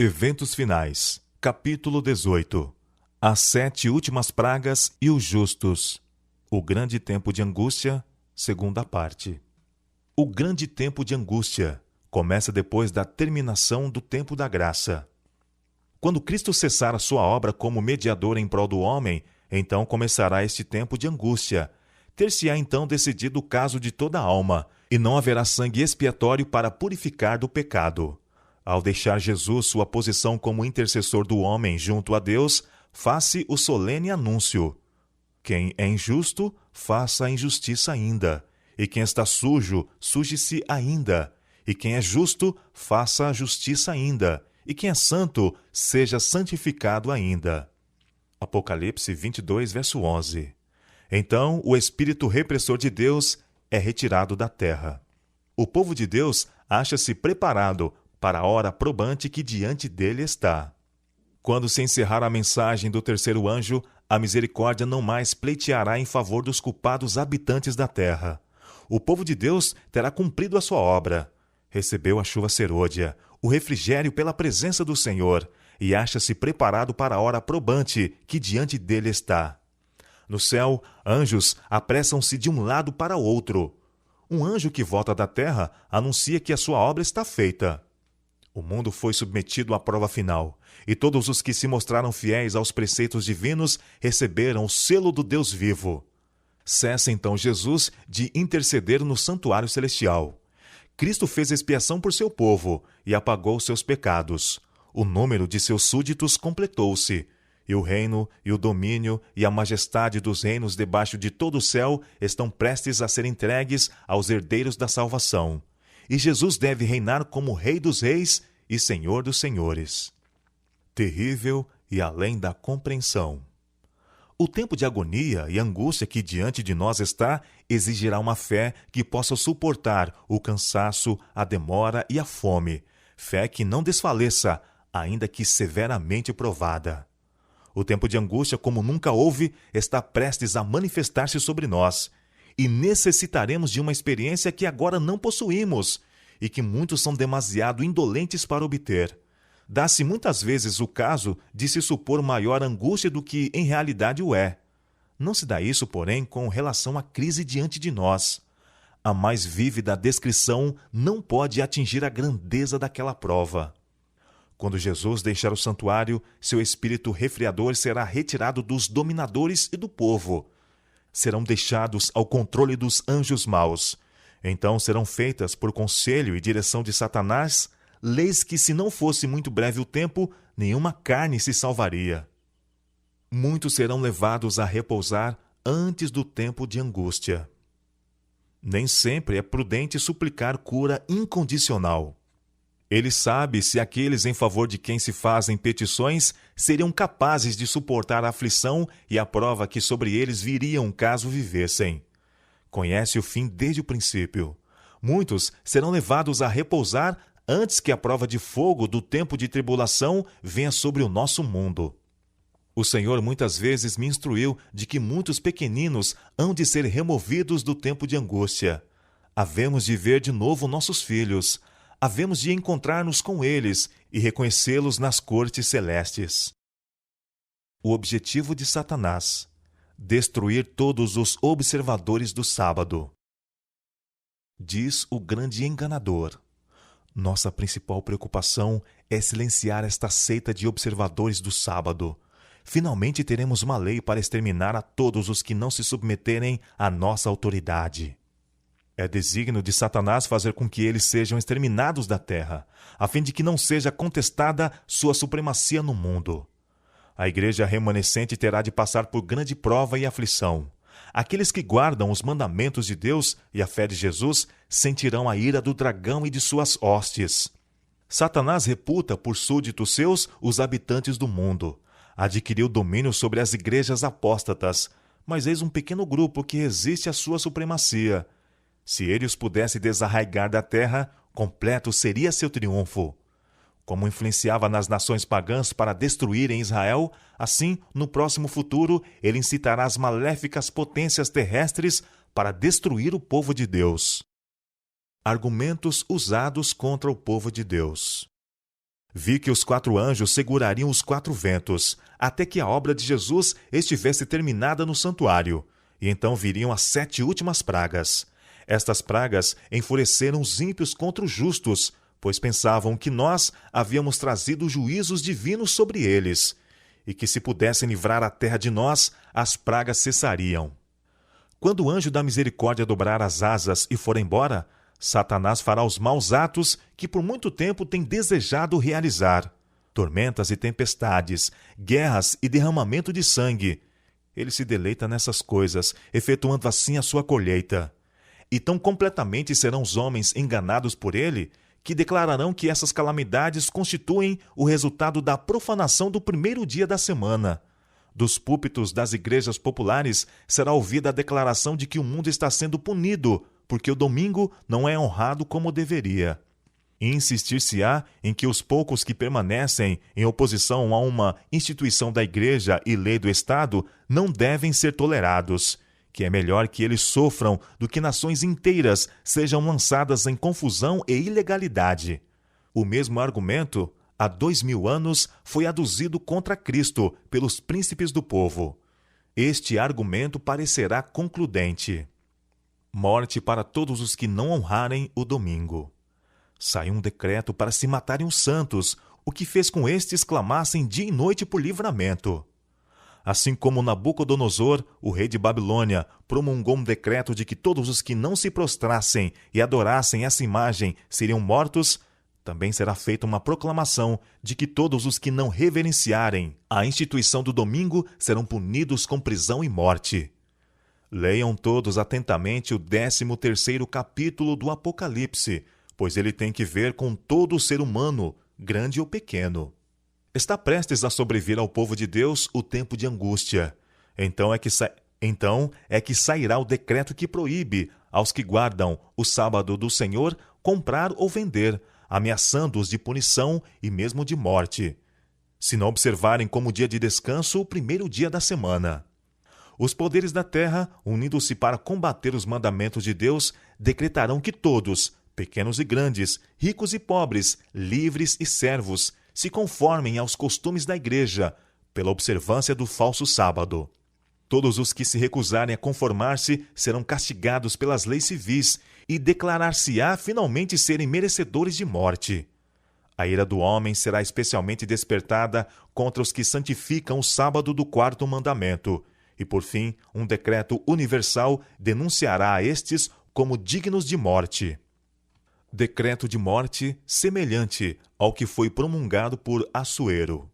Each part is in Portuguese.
Eventos finais. Capítulo 18. As 7 últimas pragas e os justos. O grande tempo de angústia, segunda parte. O grande tempo de angústia começa depois da terminação do tempo da graça. Quando Cristo cessar a sua obra como mediador em prol do homem, então começará este tempo de angústia. Ter-se-á então decidido o caso de toda a alma, e não haverá sangue expiatório para purificar do pecado. Ao deixar Jesus sua posição como intercessor do homem junto a Deus, faz-se o solene anúncio: quem é injusto, faça a injustiça ainda. E quem está sujo, suje-se ainda. E quem é justo, faça a justiça ainda. E quem é santo, seja santificado ainda. Apocalipse 22, verso 11. Então, o espírito repressor de Deus é retirado da terra. O povo de Deus acha-se preparado para a hora probante que diante dele está. Quando se encerrar a mensagem do terceiro anjo, a misericórdia não mais pleiteará em favor dos culpados habitantes da terra. O povo de Deus terá cumprido a sua obra. Recebeu a chuva serôdia, o refrigério pela presença do Senhor, e acha-se preparado para a hora probante que diante dele está. No céu, anjos apressam-se de um lado para o outro. Um anjo que volta da terra anuncia que a sua obra está feita. O mundo foi submetido à prova final, e todos os que se mostraram fiéis aos preceitos divinos receberam o selo do Deus vivo. Cessa então Jesus de interceder no santuário celestial. Cristo fez expiação por seu povo e apagou seus pecados. O número de seus súditos completou-se, e o reino, e o domínio, e a majestade dos reinos debaixo de todo o céu estão prestes a ser entregues aos herdeiros da salvação. E Jesus deve reinar como Rei dos Reis e Senhor dos Senhores. Terrível e além da compreensão. O tempo de agonia e angústia que diante de nós está exigirá uma fé que possa suportar o cansaço, a demora e a fome. Fé que não desfaleça, ainda que severamente provada. O tempo de angústia, como nunca houve, está prestes a manifestar-se sobre nós, e necessitaremos de uma experiência que agora não possuímos, e que muitos são demasiado indolentes para obter. Dá-se muitas vezes o caso de se supor maior angústia do que em realidade o é. Não se dá isso, porém, com relação à crise diante de nós. A mais vívida descrição não pode atingir a grandeza daquela prova. Quando Jesus deixar o santuário, seu espírito refriador será retirado dos dominadores e do povo. Serão deixados ao controle dos anjos maus. Então serão feitas, por conselho e direção de Satanás, leis que, se não fosse muito breve o tempo, nenhuma carne se salvaria. Muitos serão levados a repousar antes do tempo de angústia. Nem sempre é prudente suplicar cura incondicional. Ele sabe se aqueles em favor de quem se fazem petições seriam capazes de suportar a aflição e a prova que sobre eles viriam caso vivessem. Conhece o fim desde o princípio. Muitos serão levados a repousar antes que a prova de fogo do tempo de tribulação venha sobre o nosso mundo. O Senhor muitas vezes me instruiu de que muitos pequeninos hão de ser removidos do tempo de angústia. Havemos de ver de novo nossos filhos. Havemos de encontrar-nos com eles e reconhecê-los nas cortes celestes. O objetivo de Satanás: destruir todos os observadores do sábado. Diz o grande enganador: nossa principal preocupação é silenciar esta seita de observadores do sábado. Finalmente teremos uma lei para exterminar a todos os que não se submeterem à nossa autoridade. É desígnio de Satanás fazer com que eles sejam exterminados da terra, a fim de que não seja contestada sua supremacia no mundo. A igreja remanescente terá de passar por grande prova e aflição. Aqueles que guardam os mandamentos de Deus e a fé de Jesus sentirão a ira do dragão e de suas hostes. Satanás reputa por súditos seus os habitantes do mundo. Adquiriu domínio sobre as igrejas apóstatas, mas eis um pequeno grupo que resiste à sua supremacia. Se ele os pudesse desarraigar da terra, completo seria seu triunfo. Como influenciava nas nações pagãs para destruírem Israel, assim, no próximo futuro, ele incitará as maléficas potências terrestres para destruir o povo de Deus. Argumentos usados contra o povo de Deus. Vi que os 4 anjos segurariam os 4 ventos, até que a obra de Jesus estivesse terminada no santuário, e então viriam as 7 últimas pragas. Estas pragas enfureceram os ímpios contra os justos, pois pensavam que nós havíamos trazido juízos divinos sobre eles, e que se pudessem livrar a terra de nós, as pragas cessariam. Quando o anjo da misericórdia dobrar as asas e for embora, Satanás fará os maus atos que por muito tempo tem desejado realizar. Tormentas e tempestades, guerras e derramamento de sangue. Ele se deleita nessas coisas, efetuando assim a sua colheita. E tão completamente serão os homens enganados por ele, que declararão que essas calamidades constituem o resultado da profanação do primeiro dia da semana. Dos púlpitos das igrejas populares será ouvida a declaração de que o mundo está sendo punido, porque o domingo não é honrado como deveria. E insistir-se-á em que os poucos que permanecem em oposição a uma instituição da igreja e lei do Estado não devem ser tolerados, que é melhor que eles sofram do que nações inteiras sejam lançadas em confusão e ilegalidade. O mesmo argumento, há 2000 anos, foi aduzido contra Cristo pelos príncipes do povo. Este argumento parecerá concludente. Morte para todos os que não honrarem o domingo. Saiu um decreto para se matarem os santos, o que fez com estes clamassem dia e noite por livramento. Assim como Nabucodonosor, o rei de Babilônia, promulgou um decreto de que todos os que não se prostrassem e adorassem essa imagem seriam mortos, também será feita uma proclamação de que todos os que não reverenciarem a instituição do domingo serão punidos com prisão e morte. Leiam todos atentamente o 13º capítulo do Apocalipse, pois ele tem que ver com todo o ser humano, grande ou pequeno. Está prestes a sobrevir ao povo de Deus o tempo de angústia. Então é que sairá o decreto que proíbe aos que guardam o sábado do Senhor comprar ou vender, ameaçando-os de punição e mesmo de morte, se não observarem como dia de descanso o primeiro dia da semana. Os poderes da terra, unindo-se para combater os mandamentos de Deus, decretarão que todos, pequenos e grandes, ricos e pobres, livres e servos, se conformem aos costumes da igreja, pela observância do falso sábado. Todos os que se recusarem a conformar-se serão castigados pelas leis civis e declarar-se-á finalmente serem merecedores de morte. A ira do homem será especialmente despertada contra os que santificam o sábado do 4º mandamento, e, por fim, um decreto universal denunciará a estes como dignos de morte. Decreto de morte semelhante ao que foi promulgado por Assuero.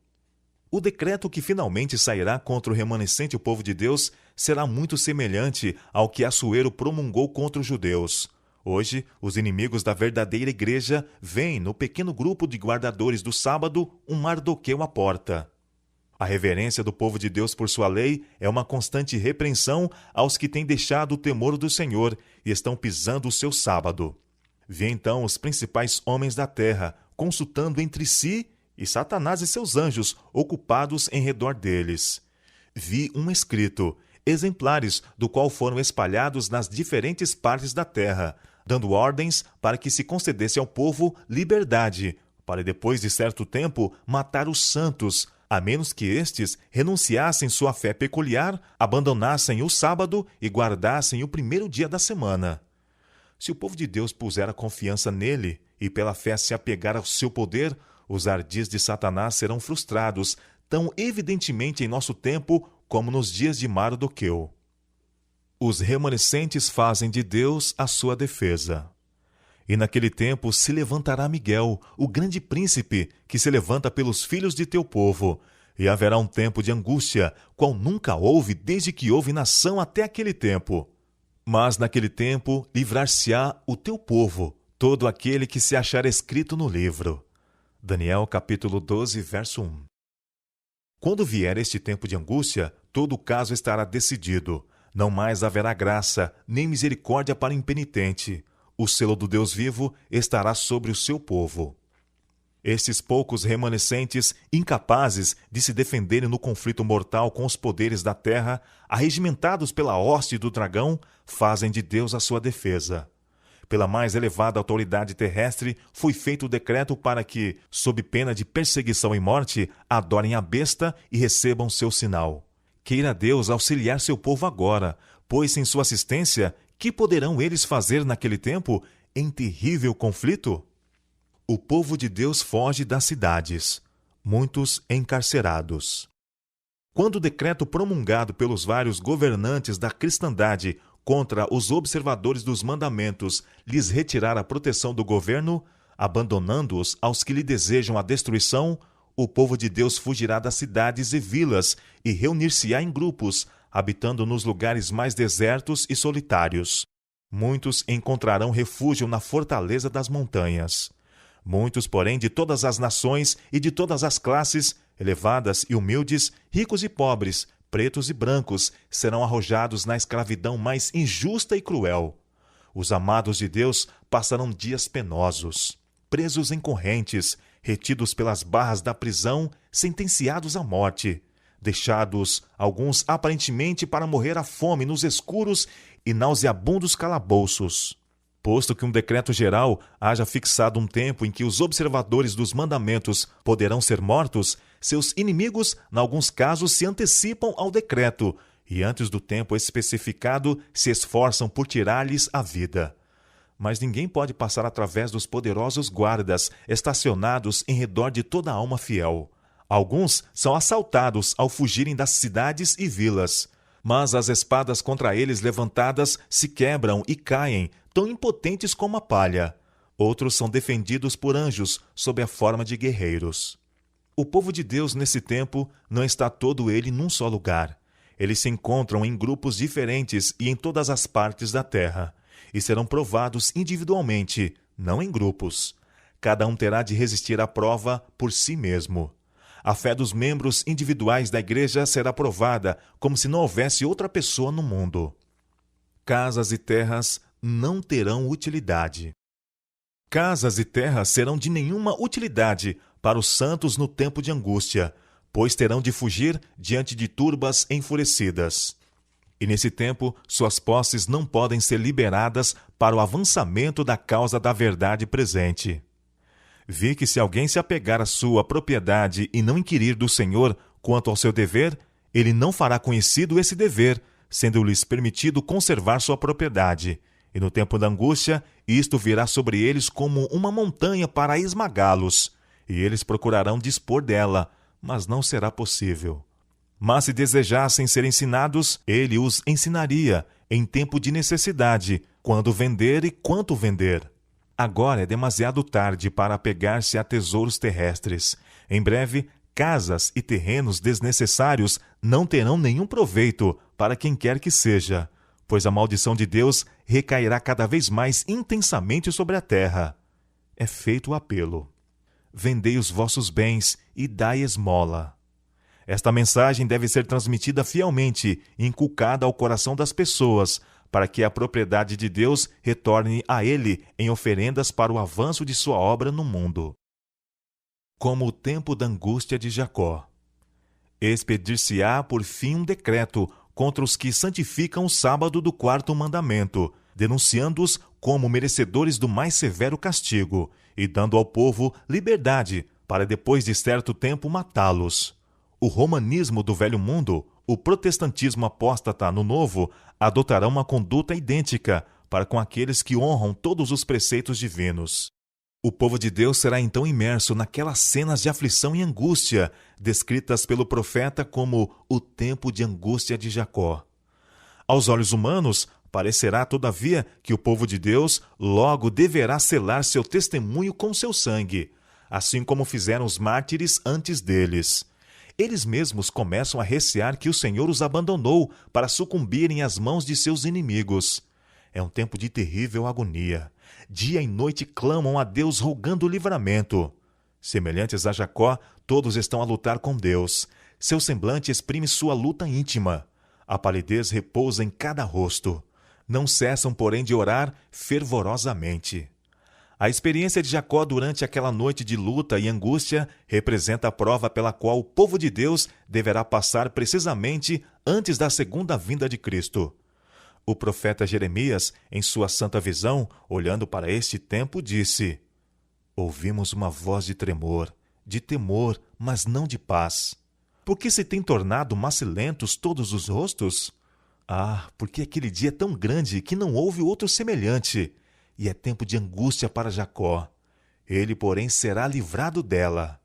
O decreto que finalmente sairá contra o remanescente povo de Deus será muito semelhante ao que Assuero promulgou contra os judeus. Hoje, os inimigos da verdadeira igreja veem no pequeno grupo de guardadores do sábado um Mardoqueu à porta. A reverência do povo de Deus por sua lei é uma constante repreensão aos que têm deixado o temor do Senhor e estão pisando o seu sábado. Vi então os principais homens da terra consultando entre si e Satanás e seus anjos ocupados em redor deles. Vi um escrito, exemplares do qual foram espalhados nas diferentes partes da terra, dando ordens para que se concedesse ao povo liberdade, para depois de certo tempo matar os santos, a menos que estes renunciassem sua fé peculiar, abandonassem o sábado e guardassem o primeiro dia da semana. Se o povo de Deus puser a confiança nele e pela fé se apegar ao seu poder, os ardis de Satanás serão frustrados, tão evidentemente em nosso tempo como nos dias de Mardoqueu. Os remanescentes fazem de Deus a sua defesa. E naquele tempo se levantará Miguel, o grande príncipe, que se levanta pelos filhos de teu povo, e haverá um tempo de angústia, qual nunca houve desde que houve nação até aquele tempo. Mas naquele tempo livrar-se-á o teu povo, todo aquele que se achar escrito no livro. Daniel capítulo 12, verso 1. Quando vier este tempo de angústia, todo o caso estará decidido. Não mais haverá graça, nem misericórdia para o impenitente. O selo do Deus vivo estará sobre o seu povo. Estes poucos remanescentes, incapazes de se defenderem no conflito mortal com os poderes da terra, arregimentados pela hoste do dragão, fazem de Deus a sua defesa. Pela mais elevada autoridade terrestre, foi feito o decreto para que, sob pena de perseguição e morte, adorem a besta e recebam seu sinal. Queira Deus auxiliar seu povo agora, pois sem sua assistência, que poderão eles fazer naquele tempo em terrível conflito? O povo de Deus foge das cidades, muitos encarcerados. Quando o decreto promulgado pelos vários governantes da cristandade contra os observadores dos mandamentos lhes retirar a proteção do governo, abandonando-os aos que lhe desejam a destruição, o povo de Deus fugirá das cidades e vilas e reunir-se-á em grupos, habitando nos lugares mais desertos e solitários. Muitos encontrarão refúgio na fortaleza das montanhas. Muitos, porém, de todas as nações e de todas as classes, elevadas e humildes, ricos e pobres, pretos e brancos, serão arrojados na escravidão mais injusta e cruel. Os amados de Deus passarão dias penosos, presos em correntes, retidos pelas barras da prisão, sentenciados à morte, deixados alguns aparentemente para morrer à fome nos escuros e nauseabundos calabouços. Posto que um decreto geral haja fixado um tempo em que os observadores dos mandamentos poderão ser mortos, seus inimigos, em alguns casos, se antecipam ao decreto e, antes do tempo especificado, se esforçam por tirar-lhes a vida. Mas ninguém pode passar através dos poderosos guardas estacionados em redor de toda a alma fiel. Alguns são assaltados ao fugirem das cidades e vilas, mas as espadas contra eles levantadas se quebram e caem, tão impotentes como a palha. Outros são defendidos por anjos sob a forma de guerreiros. O povo de Deus nesse tempo não está todo ele num só lugar. Eles se encontram em grupos diferentes e em todas as partes da terra, e serão provados individualmente, não em grupos. Cada um terá de resistir à prova por si mesmo. A fé dos membros individuais da igreja será provada como se não houvesse outra pessoa no mundo. Casas e terras não terão utilidade. Casas e terras serão de nenhuma utilidade para os santos no tempo de angústia, pois terão de fugir diante de turbas enfurecidas. E nesse tempo, suas posses não podem ser liberadas para o avançamento da causa da verdade presente. Vi que se alguém se apegar à sua propriedade e não inquirir do Senhor quanto ao seu dever, ele não fará conhecido esse dever, sendo-lhes permitido conservar sua propriedade. E no tempo da angústia, isto virá sobre eles como uma montanha para esmagá-los, e eles procurarão dispor dela, mas não será possível. Mas se desejassem ser ensinados, ele os ensinaria em tempo de necessidade, quando vender e quanto vender. Agora é demasiado tarde para apegar-se a tesouros terrestres. Em breve, casas e terrenos desnecessários não terão nenhum proveito para quem quer que seja, pois a maldição de Deus recairá cada vez mais intensamente sobre a terra. É feito o apelo. Vendei os vossos bens e dai esmola. Esta mensagem deve ser transmitida fielmente e inculcada ao coração das pessoas, para que a propriedade de Deus retorne a ele em oferendas para o avanço de sua obra no mundo. Como o tempo da angústia de Jacó. Expedir-se-á por fim um decreto contra os que santificam o sábado do quarto mandamento, denunciando-os como merecedores do mais severo castigo, e dando ao povo liberdade para depois de certo tempo matá-los. O romanismo do velho mundo, o protestantismo apóstata no novo, adotarão uma conduta idêntica para com aqueles que honram todos os preceitos divinos. O povo de Deus será então imerso naquelas cenas de aflição e angústia, descritas pelo profeta como o tempo de angústia de Jacó. Aos olhos humanos, parecerá, todavia, que o povo de Deus logo deverá selar seu testemunho com seu sangue, assim como fizeram os mártires antes deles. Eles mesmos começam a recear que o Senhor os abandonou para sucumbirem às mãos de seus inimigos. É um tempo de terrível agonia. Dia e noite clamam a Deus rogando livramento. Semelhantes a Jacó, todos estão a lutar com Deus. Seu semblante exprime sua luta íntima. A palidez repousa em cada rosto. Não cessam, porém, de orar fervorosamente. A experiência de Jacó durante aquela noite de luta e angústia representa a prova pela qual o povo de Deus deverá passar precisamente antes da segunda vinda de Cristo. O profeta Jeremias, em sua santa visão, olhando para este tempo, disse: Ouvimos uma voz de temor, mas não de paz. Por que se tem tornado macilentos todos os rostos? Porque aquele dia é tão grande que não houve outro semelhante, e é tempo de angústia para Jacó. Ele, porém, será livrado dela.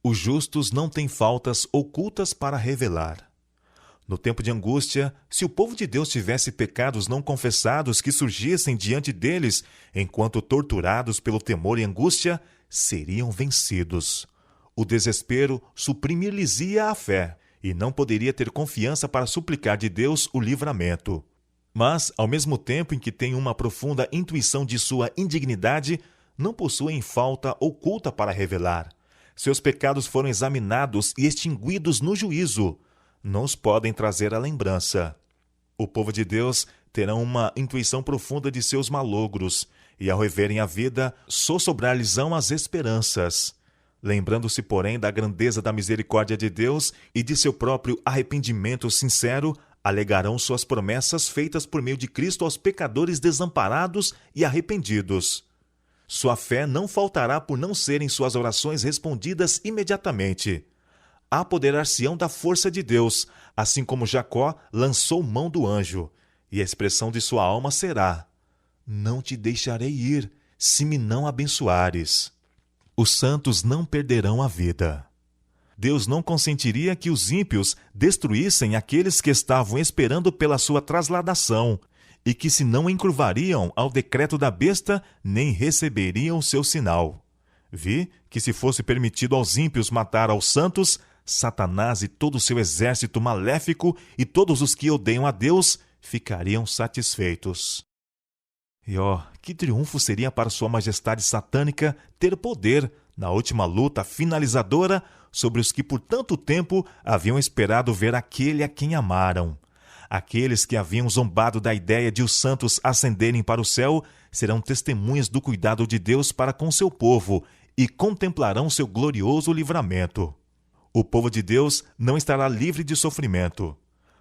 Os justos não têm faltas ocultas para revelar. No tempo de angústia, se o povo de Deus tivesse pecados não confessados que surgissem diante deles, enquanto torturados pelo temor e angústia, seriam vencidos. O desespero suprimir-lhes-ia a fé, e não poderia ter confiança para suplicar de Deus o livramento. Mas, ao mesmo tempo em que têm uma profunda intuição de sua indignidade, não possuem falta oculta para revelar. Seus pecados foram examinados e extinguidos no juízo. Não os podem trazer à lembrança. O povo de Deus terá uma intuição profunda de seus malogros, e ao reverem a vida, sossobrar-lhes-ão as esperanças. Lembrando-se, porém, da grandeza da misericórdia de Deus e de seu próprio arrependimento sincero, alegarão suas promessas feitas por meio de Cristo aos pecadores desamparados e arrependidos. Sua fé não faltará por não serem suas orações respondidas imediatamente. Apoderar-se-ão da força de Deus, assim como Jacó lançou mão do anjo, e a expressão de sua alma será: Não te deixarei ir, se me não abençoares. Os santos não perderão a vida. Deus não consentiria que os ímpios destruíssem aqueles que estavam esperando pela sua trasladação, e que se não encurvariam ao decreto da besta, nem receberiam o seu sinal. Vi que se fosse permitido aos ímpios matar aos santos, Satanás e todo o seu exército maléfico e todos os que odeiam a Deus ficariam satisfeitos. E que triunfo seria para sua majestade satânica ter poder, na última luta finalizadora, sobre os que por tanto tempo haviam esperado ver aquele a quem amaram. Aqueles que haviam zombado da ideia de os santos ascenderem para o céu serão testemunhas do cuidado de Deus para com seu povo e contemplarão seu glorioso livramento. O povo de Deus não estará livre de sofrimento,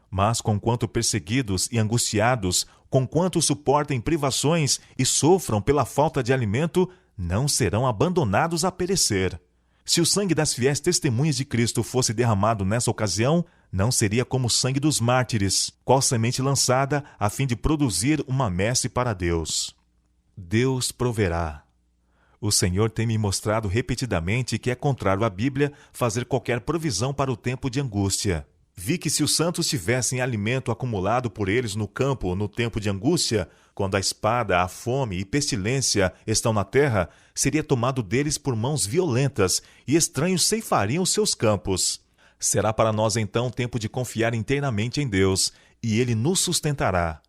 mas conquanto perseguidos e angustiados, conquanto suportem privações e sofram pela falta de alimento, não serão abandonados a perecer. Se o sangue das fiéis testemunhas de Cristo fosse derramado nessa ocasião, não seria como o sangue dos mártires, qual semente lançada a fim de produzir uma messe para Deus. Deus proverá. O Senhor tem me mostrado repetidamente que é contrário à Bíblia fazer qualquer provisão para o tempo de angústia. Vi que se os santos tivessem alimento acumulado por eles no campo no tempo de angústia, quando a espada, a fome e pestilência estão na terra, seria tomado deles por mãos violentas e estranhos ceifariam os seus campos. Será para nós então tempo de confiar inteiramente em Deus, e Ele nos sustentará.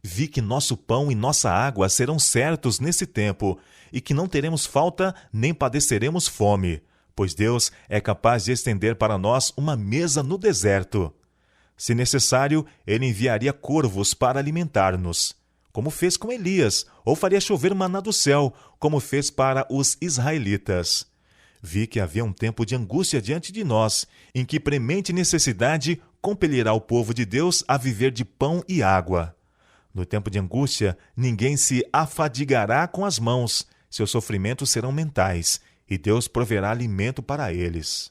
Vi que nosso pão e nossa água serão certos nesse tempo, e que não teremos falta nem padeceremos fome, pois Deus é capaz de estender para nós uma mesa no deserto. Se necessário, Ele enviaria corvos para alimentar-nos, como fez com Elias, ou faria chover maná do céu, como fez para os israelitas. Vi que havia um tempo de angústia diante de nós, em que premente necessidade compelirá o povo de Deus a viver de pão e água. No tempo de angústia, ninguém se afadigará com as mãos, seus sofrimentos serão mentais, e Deus proverá alimento para eles.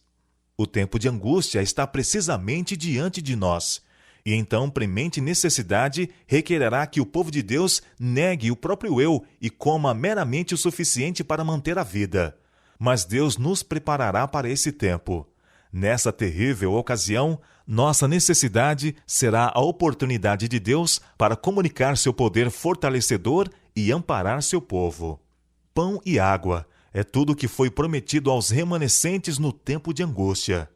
O tempo de angústia está precisamente diante de nós, e então premente necessidade requererá que o povo de Deus negue o próprio eu e coma meramente o suficiente para manter a vida. Mas Deus nos preparará para esse tempo. Nessa terrível ocasião, nossa necessidade será a oportunidade de Deus para comunicar seu poder fortalecedor e amparar seu povo. Pão e água é tudo o que foi prometido aos remanescentes no tempo de angústia.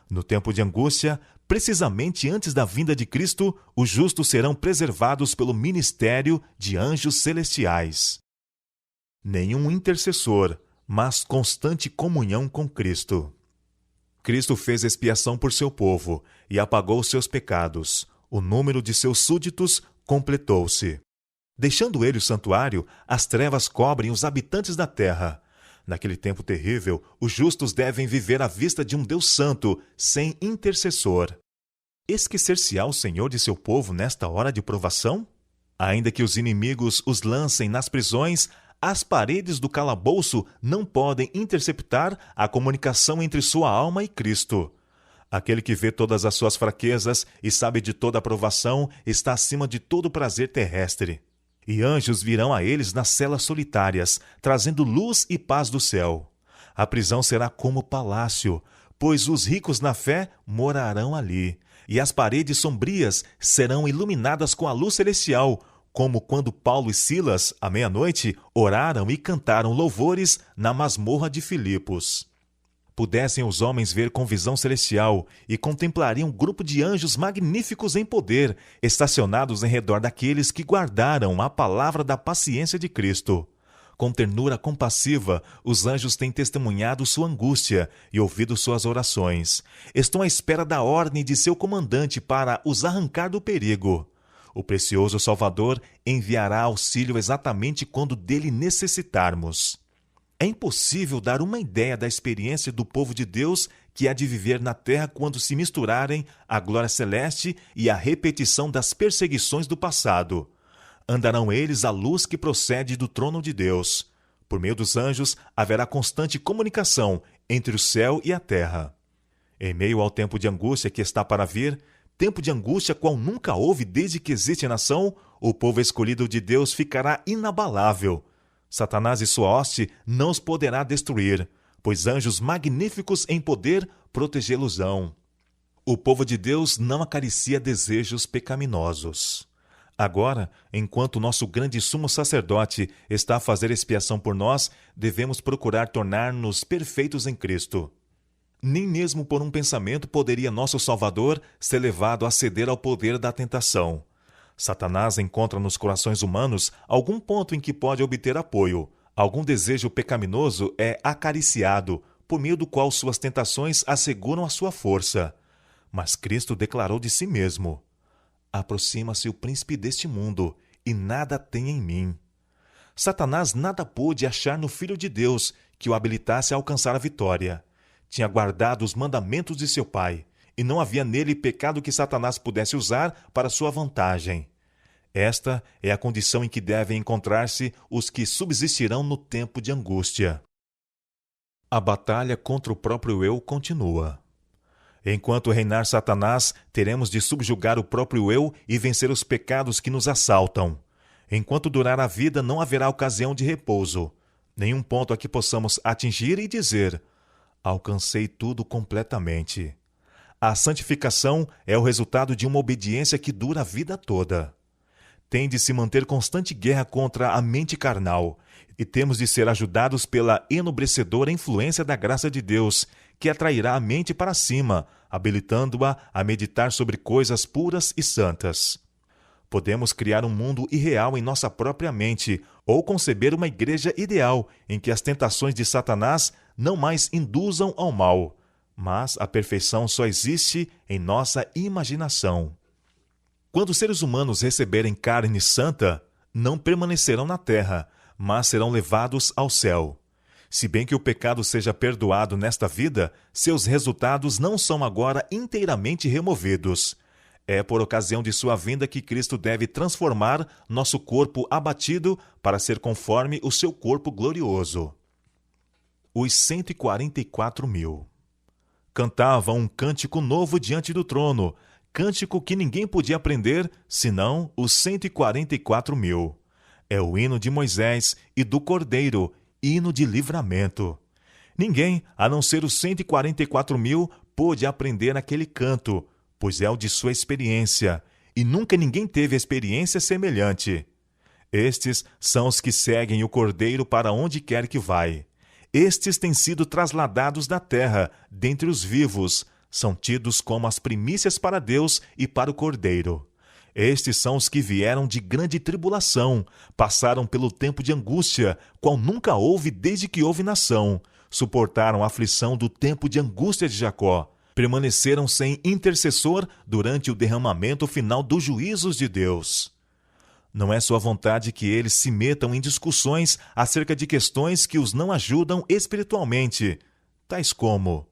No tempo de angústia, precisamente antes da vinda de Cristo, os justos serão preservados pelo ministério de anjos celestiais. Nenhum intercessor, mas constante comunhão com Cristo. Cristo fez expiação por seu povo e apagou seus pecados. O número de seus súditos completou-se. Deixando ele o santuário, as trevas cobrem os habitantes da terra. Naquele tempo terrível, os justos devem viver à vista de um Deus santo, sem intercessor. Esquecer-se-á o Senhor de seu povo nesta hora de provação? Ainda que os inimigos os lancem nas prisões, as paredes do calabouço não podem interceptar a comunicação entre sua alma e Cristo. Aquele que vê todas as suas fraquezas e sabe de toda aprovação está acima de todo prazer terrestre. E anjos virão a eles nas celas solitárias, trazendo luz e paz do céu. A prisão será como palácio, pois os ricos na fé morarão ali, e as paredes sombrias serão iluminadas com a luz celestial, como quando Paulo e Silas, à meia-noite, oraram e cantaram louvores na masmorra de Filipos. Pudessem os homens ver com visão celestial e contemplariam um grupo de anjos magníficos em poder, estacionados em redor daqueles que guardaram a palavra da paciência de Cristo. Com ternura compassiva, os anjos têm testemunhado sua angústia e ouvido suas orações. Estão à espera da ordem de seu comandante para os arrancar do perigo. O precioso Salvador enviará auxílio exatamente quando dele necessitarmos. É impossível dar uma ideia da experiência do povo de Deus que há de viver na terra quando se misturarem a glória celeste e a repetição das perseguições do passado. Andarão eles à luz que procede do trono de Deus. Por meio dos anjos haverá constante comunicação entre o céu e a terra. Em meio ao tempo de angústia que está para vir, tempo de angústia qual nunca houve desde que existe nação, o povo escolhido de Deus ficará inabalável. Satanás e sua hoste não os poderá destruir, pois anjos magníficos em poder protegê-los-ão. O povo de Deus não acaricia desejos pecaminosos. Agora, enquanto nosso grande sumo sacerdote está a fazer expiação por nós, devemos procurar tornar-nos perfeitos em Cristo. Nem mesmo por um pensamento poderia nosso Salvador ser levado a ceder ao poder da tentação. Satanás encontra nos corações humanos algum ponto em que pode obter apoio. Algum desejo pecaminoso é acariciado, por meio do qual suas tentações asseguram a sua força. Mas Cristo declarou de si mesmo: aproxima-se o príncipe deste mundo, e nada tem em mim. Satanás nada pôde achar no Filho de Deus que o habilitasse a alcançar a vitória. Tinha guardado os mandamentos de seu Pai, e não havia nele pecado que Satanás pudesse usar para sua vantagem. Esta é a condição em que devem encontrar-se os que subsistirão no tempo de angústia. A batalha contra o próprio eu continua. Enquanto reinar Satanás, teremos de subjugar o próprio eu e vencer os pecados que nos assaltam. Enquanto durar a vida, não haverá ocasião de repouso. Nenhum ponto a que possamos atingir e dizer: alcancei tudo completamente. A santificação é o resultado de uma obediência que dura a vida toda. Tem de se manter constante guerra contra a mente carnal, e temos de ser ajudados pela enobrecedora influência da graça de Deus, que atrairá a mente para cima, habilitando-a a meditar sobre coisas puras e santas. Podemos criar um mundo irreal em nossa própria mente, ou conceber uma igreja ideal em que as tentações de Satanás não mais induzam ao mal, mas a perfeição só existe em nossa imaginação. Quando os seres humanos receberem carne santa, não permanecerão na terra, mas serão levados ao céu. Se bem que o pecado seja perdoado nesta vida, seus resultados não são agora inteiramente removidos. É por ocasião de sua vinda que Cristo deve transformar nosso corpo abatido para ser conforme o seu corpo glorioso. Os 144.000 cantavam um cântico novo diante do trono, cântico que ninguém podia aprender, senão os 144.000. É o hino de Moisés e do Cordeiro, hino de livramento. Ninguém, a não ser os 144.000, pôde aprender aquele canto, pois é o de sua experiência, e nunca ninguém teve experiência semelhante. Estes são os que seguem o Cordeiro para onde quer que vai. Estes têm sido trasladados da terra, dentre os vivos, são tidos como as primícias para Deus e para o Cordeiro. Estes são os que vieram de grande tribulação, passaram pelo tempo de angústia, qual nunca houve desde que houve nação, suportaram a aflição do tempo de angústia de Jacó, permaneceram sem intercessor durante o derramamento final dos juízos de Deus. Não é sua vontade que eles se metam em discussões acerca de questões que os não ajudam espiritualmente, tais como: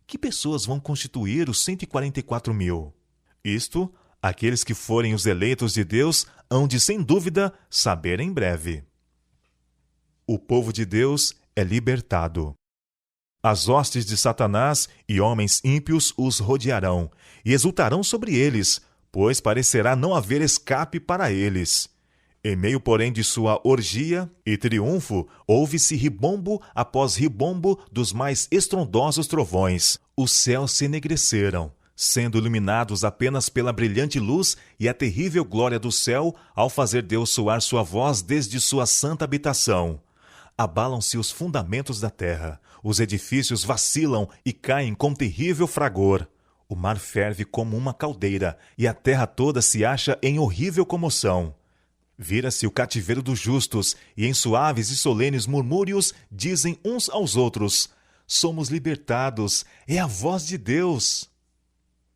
que pessoas vão constituir os 144.000? Isto Aqueles que forem os eleitos de Deus hão de, sem dúvida, saber em breve. O povo de Deus é libertado. As hostes de Satanás e homens ímpios os rodearão, e exultarão sobre eles, pois parecerá não haver escape para eles. Em meio, porém, de sua orgia e triunfo, ouve-se ribombo após ribombo dos mais estrondosos trovões. Os céus se enegreceram, sendo iluminados apenas pela brilhante luz e a terrível glória do céu, ao fazer Deus soar sua voz desde sua santa habitação. Abalam-se os fundamentos da terra, os edifícios vacilam e caem com terrível fragor. O mar ferve como uma caldeira, e a terra toda se acha em horrível comoção. Vira-se o cativeiro dos justos, e em suaves e solenes murmúrios dizem uns aos outros: somos libertados, é a voz de Deus.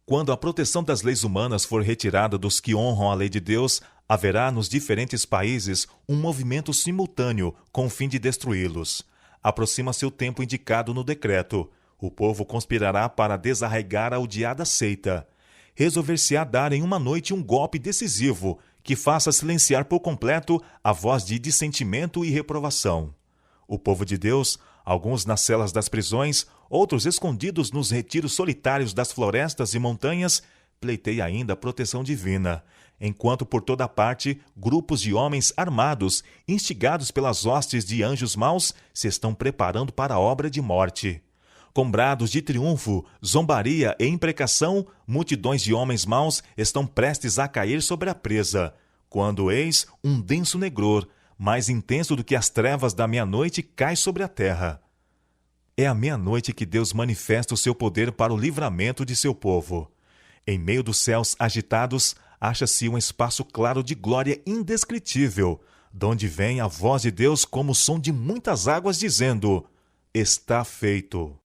Quando a proteção das leis humanas for retirada dos que honram a lei de Deus, haverá nos diferentes países um movimento simultâneo com o fim de destruí-los. Aproxima-se o tempo indicado no decreto. O povo conspirará para desarraigar a odiada seita. Resolver-se-á dar em uma noite um golpe decisivo que faça silenciar por completo a voz de dissentimento e reprovação. O povo de Deus, alguns nas celas das prisões, outros escondidos nos retiros solitários das florestas e montanhas, pleiteia ainda a proteção divina, enquanto por toda parte grupos de homens armados, instigados pelas hostes de anjos maus, se estão preparando para a obra de morte. Com brados de triunfo, zombaria e imprecação, multidões de homens maus estão prestes a cair sobre a presa, quando eis um denso negror, mais intenso do que as trevas da meia-noite, cai sobre a terra. É à meia-noite que Deus manifesta o seu poder para o livramento de seu povo. Em meio dos céus agitados, acha-se um espaço claro de glória indescritível, donde vem a voz de Deus como o som de muitas águas, dizendo: está feito.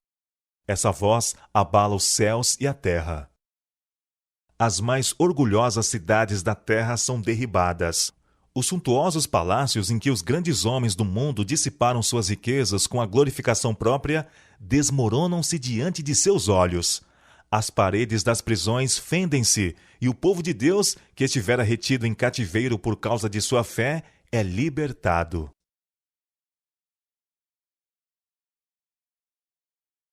Essa voz abala os céus e a terra. As mais orgulhosas cidades da terra são derribadas. Os suntuosos palácios em que os grandes homens do mundo dissiparam suas riquezas com a glorificação própria desmoronam-se diante de seus olhos. As paredes das prisões fendem-se, e o povo de Deus, que estivera retido em cativeiro por causa de sua fé, é libertado.